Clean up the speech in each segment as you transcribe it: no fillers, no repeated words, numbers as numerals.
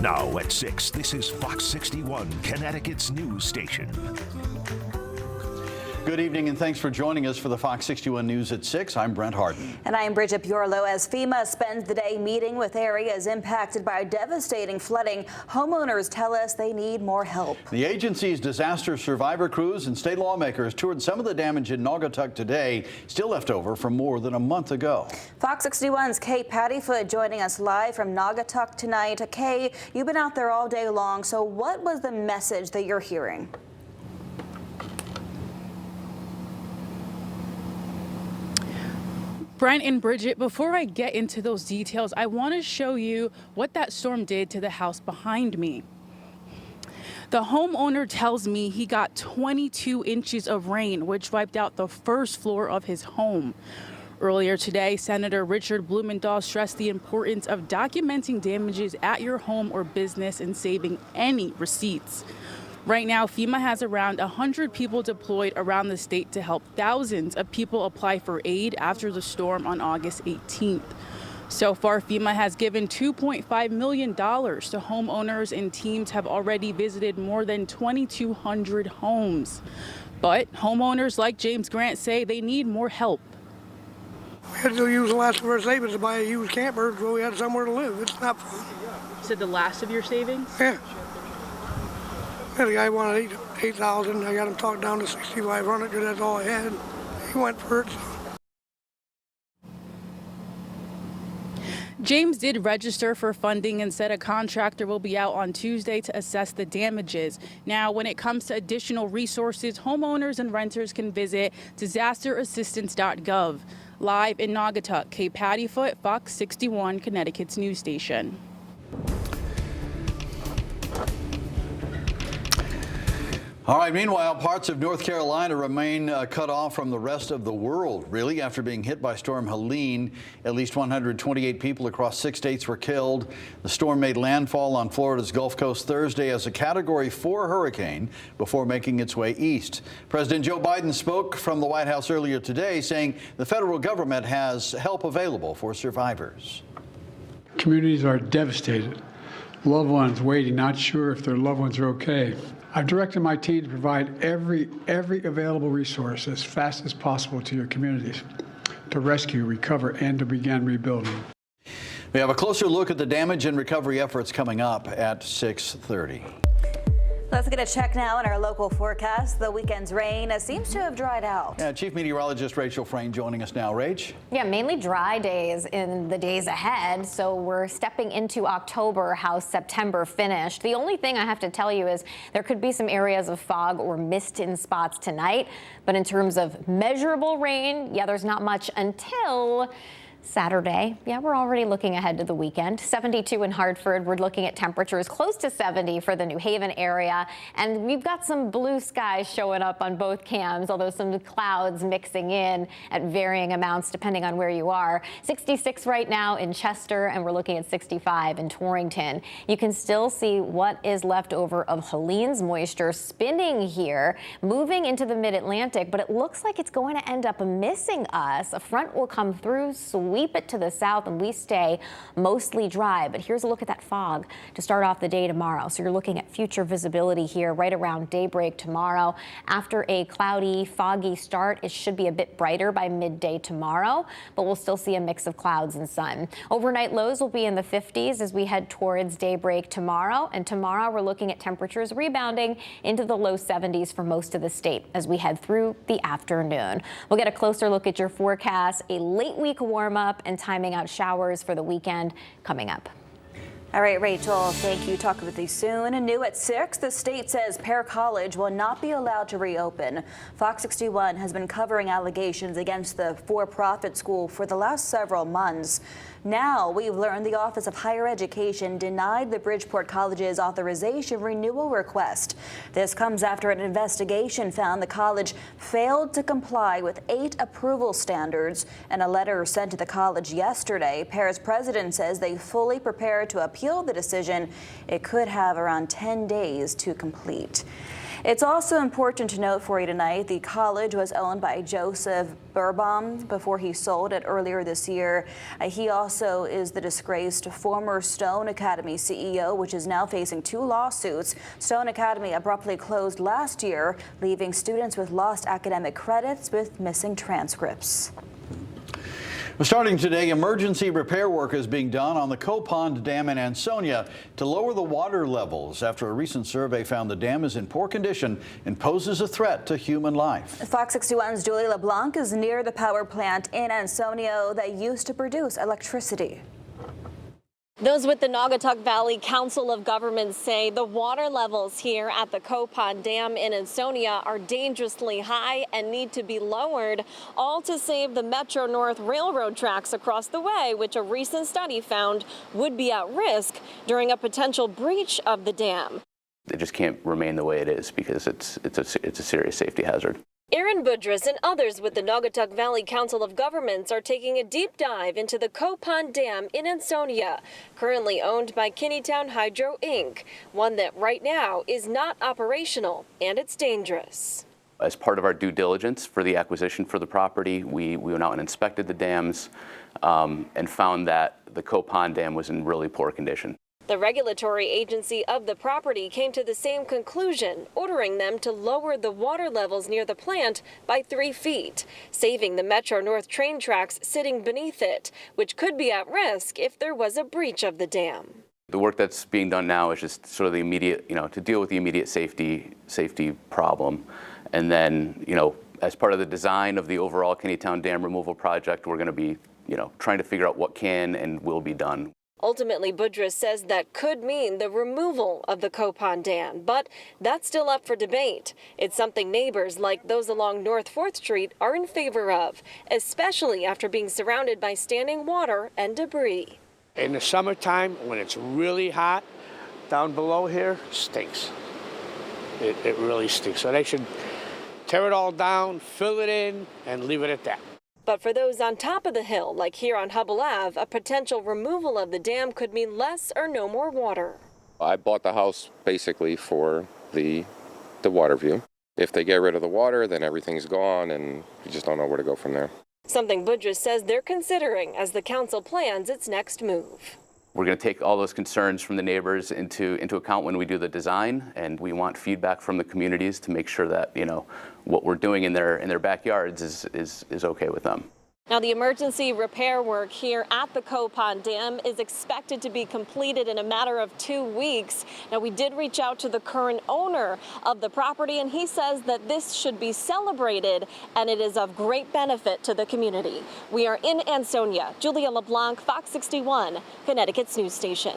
Now at 6, this is Fox 61, Connecticut's news station. Good evening and thanks for joining us for the Fox 61 News at 6. I'm Brent Harden. And I'm Bridget Piorlo. As FEMA spends the day meeting with areas impacted by devastating flooding, homeowners tell us they need more help. The agency's disaster survivor crews and state lawmakers toured some of the damage in Naugatuck today, still left over from more than a month ago. Fox 61's Kay Pattyfoot joining us live from Naugatuck tonight. Kay, you've been out there all day long, so what was the message that you're hearing? Brent and Bridget, before I get into those details, I want to show you what that storm did to the house behind me. The homeowner tells me he got 22 inches of rain, which wiped out the first floor of his home. Earlier today, Senator Richard Blumenthal stressed the importance of documenting damages at your home or business and saving any receipts. Right now, FEMA has around 100 people deployed around the state to help thousands of people apply for aid after the storm on August 18th. So far, FEMA has given $2.5 million to homeowners, and teams have already visited more than 2,200 homes. But homeowners like James Grant say they need more help. We had to use the last of our savings to buy a used camper so we had somewhere to live. It's not fun. You said the last of your savings? Yeah. The guy wanted $8,000. I got him talked down to $6,500 because that's all I had. He went for it. James did register for funding and said a contractor will be out on Tuesday to assess the damages. Now, when it comes to additional resources, homeowners and renters can visit disasterassistance.gov. Live in Naugatuck, Kay Pattyfoot, Fox 61, Connecticut's news station. All right, meanwhile, parts of North Carolina remain cut off from the rest of the world, really, after being hit by Storm Helene. At least 128 people across 6 states were killed. The storm made landfall on Florida's Gulf Coast Thursday as a Category 4 hurricane before making its way east. President Joe Biden spoke from the White House earlier today, saying the federal government has help available for survivors. Communities are devastated. Loved ones waiting, not sure if their loved ones are okay. I've directed my team to provide every available resource as fast as possible to your communities to rescue, recover, and to begin rebuilding. We have a closer look at the damage and recovery efforts coming up at 6:30. Let's get a check now on our local forecast. The weekend's rain seems to have dried out. Yeah, Chief Meteorologist Rachel Frayne joining us now. Rach? Yeah, mainly dry days in the days ahead. So we're stepping into October, how September finished. The only thing I have to tell you is there could be some areas of fog or mist in spots tonight. But in terms of measurable rain, yeah, there's not much until Saturday. Yeah, we're already looking ahead to the weekend. 72 in Hartford. We're looking at temperatures close to 70 for the New Haven area. And we've got some blue skies showing up on both cams, although some clouds mixing in at varying amounts depending on where you are. 66 right now in Chester, and we're looking at 65 in Torrington. You can still see what is left over of Helene's moisture spinning here, moving into the mid-Atlantic, but it looks like it's going to end up missing us. A front will come through, sweep it to the south, and we stay mostly dry. But here's a look at that fog to start off the day tomorrow. So you're looking at future visibility here right around daybreak tomorrow. After a cloudy, foggy start, it should be a bit brighter by midday tomorrow, but we'll still see a mix of clouds and sun. Overnight lows will be in the 50s as we head towards daybreak tomorrow. And tomorrow we're looking at temperatures rebounding into the low 70s for most of the state as we head through the afternoon. We'll get a closer look at your forecast, a late week warm-up and timing out showers for the weekend coming up. All right, Rachel, thank you. Talk with you soon. And new at 6, the state says Paier College will not be allowed to reopen. Fox 61 has been covering allegations against the for-profit school for the last several months. Now we've learned the Office of Higher Education denied the Bridgeport College's authorization renewal request. This comes after an investigation found the college failed to comply with 8 approval standards. In a letter sent to the college yesterday, Paier's president says they fully prepared to appeal appeal the decision, it could have around 10 days to complete. It's also important to note for you tonight, the college was owned by Joseph Burbaum before he sold it earlier this year. He also is the disgraced former Stone Academy CEO, which is now facing 2 lawsuits. Stone Academy abruptly closed last year, leaving students with lost academic credits with missing transcripts. Starting today, emergency repair work is being done on the Copond Dam in Ansonia to lower the water levels after a recent survey found the dam is in poor condition and poses a threat to human life. Fox 61's Julia LeBlanc is near the power plant in Ansonia that used to produce electricity. Those with the Naugatuck Valley Council of Governments say the water levels here at the Copond Dam in Ansonia are dangerously high and need to be lowered, all to save the Metro North railroad tracks across the way, which a recent study found would be at risk during a potential breach of the dam. It just can't remain the way it is because it's a serious safety hazard. Aaron Budris and others with the Naugatuck Valley Council of Governments are taking a deep dive into the Copond Dam in Ansonia, currently owned by Kinneytown Hydro, Inc., one that right now is not operational and it's dangerous. As part of our due diligence for the acquisition for the property, we went out and inspected the dams and found that the Copond Dam was in really poor condition. The regulatory agency of the property came to the same conclusion, ordering them to lower the water levels near the plant by 3 feet, saving the Metro North train tracks sitting beneath it, which could be at risk if there was a breach of the dam. The work that's being done now is just sort of the immediate, to deal with the immediate safety problem. And then, as part of the design of the overall Kinneytown Dam removal project, we're going to be, trying to figure out what can and will be done. Ultimately, Budris says that could mean the removal of the Copond Dam, but that's still up for debate. It's something neighbors like those along North 4th Street are in favor of, especially after being surrounded by standing water and debris. In the summertime, when it's really hot, down below here, stinks. It really stinks. So they should tear it all down, fill it in, and leave it at that. But for those on top of the hill, like here on Hubble Ave, a potential removal of the dam could mean less or no more water. I bought the house basically for the water view. If they get rid of the water, then everything's gone and you just don't know where to go from there. Something Budris says they're considering as the council plans its next move. We're going to take all those concerns from the neighbors into account when we do the design, and we want feedback from the communities to make sure that what we're doing in their backyards is okay with them. Now, the emergency repair work here at the Copond Dam is expected to be completed in a matter of 2 weeks. Now, we did reach out to the current owner of the property, and he says that this should be celebrated, and it is of great benefit to the community. We are in Ansonia. Julia LeBlanc, Fox 61, Connecticut's news station.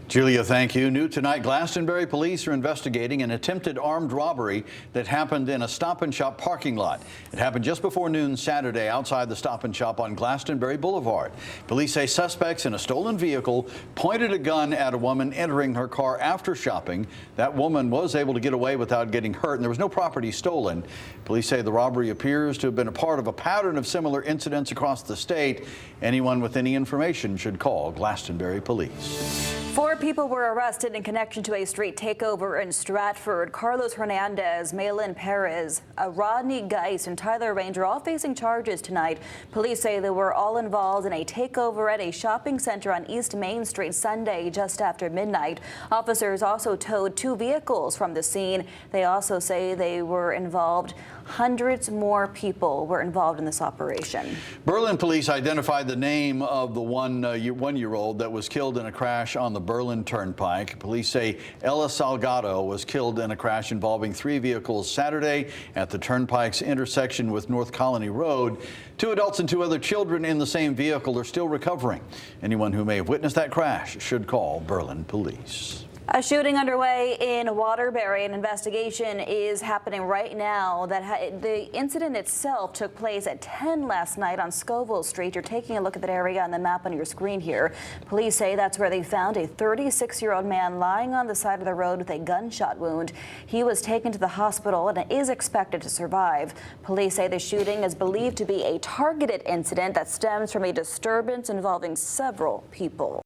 Julia, thank you. New tonight, Glastonbury police are investigating an attempted armed robbery that happened in a Stop and Shop parking lot. It happened just before noon Saturday outside the Stop and Shop on Glastonbury Boulevard. Police say suspects in a stolen vehicle pointed a gun at a woman entering her car after shopping. That woman was able to get away without getting hurt, and there was no property stolen. Police say the robbery appears to have been a part of a pattern of similar incidents across the state. Anyone with any information should call Glastonbury Police. 4 people were arrested in connection to a street takeover in Stratford. Carlos Hernandez, Malin Perez, Rodney Geis, and Tyler Ranger all facing charges tonight. Police say they were all involved in a takeover at a shopping center on East Main Street Sunday just after midnight. Officers also towed 2 vehicles from the scene. They also say they were involved. Hundreds more people were involved in this operation. Berlin police identified the name of the one-year-old that was killed in a crash on the Berlin Turnpike. Police say Ella Salgado was killed in a crash involving 3 vehicles Saturday at the Turnpike's intersection with North Colony Road. 2 adults and 2 other children in the same vehicle are still recovering. Anyone who may have witnessed that crash should call Berlin police. A shooting underway in Waterbury. An investigation is happening right now. The incident itself took place at 10 last night on Scoville Street. You're taking a look at that area on the map on your screen here. Police say that's where they found a 36-year-old man lying on the side of the road with a gunshot wound. He was taken to the hospital and is expected to survive. Police say the shooting is believed to be a targeted incident that stems from a disturbance involving several people.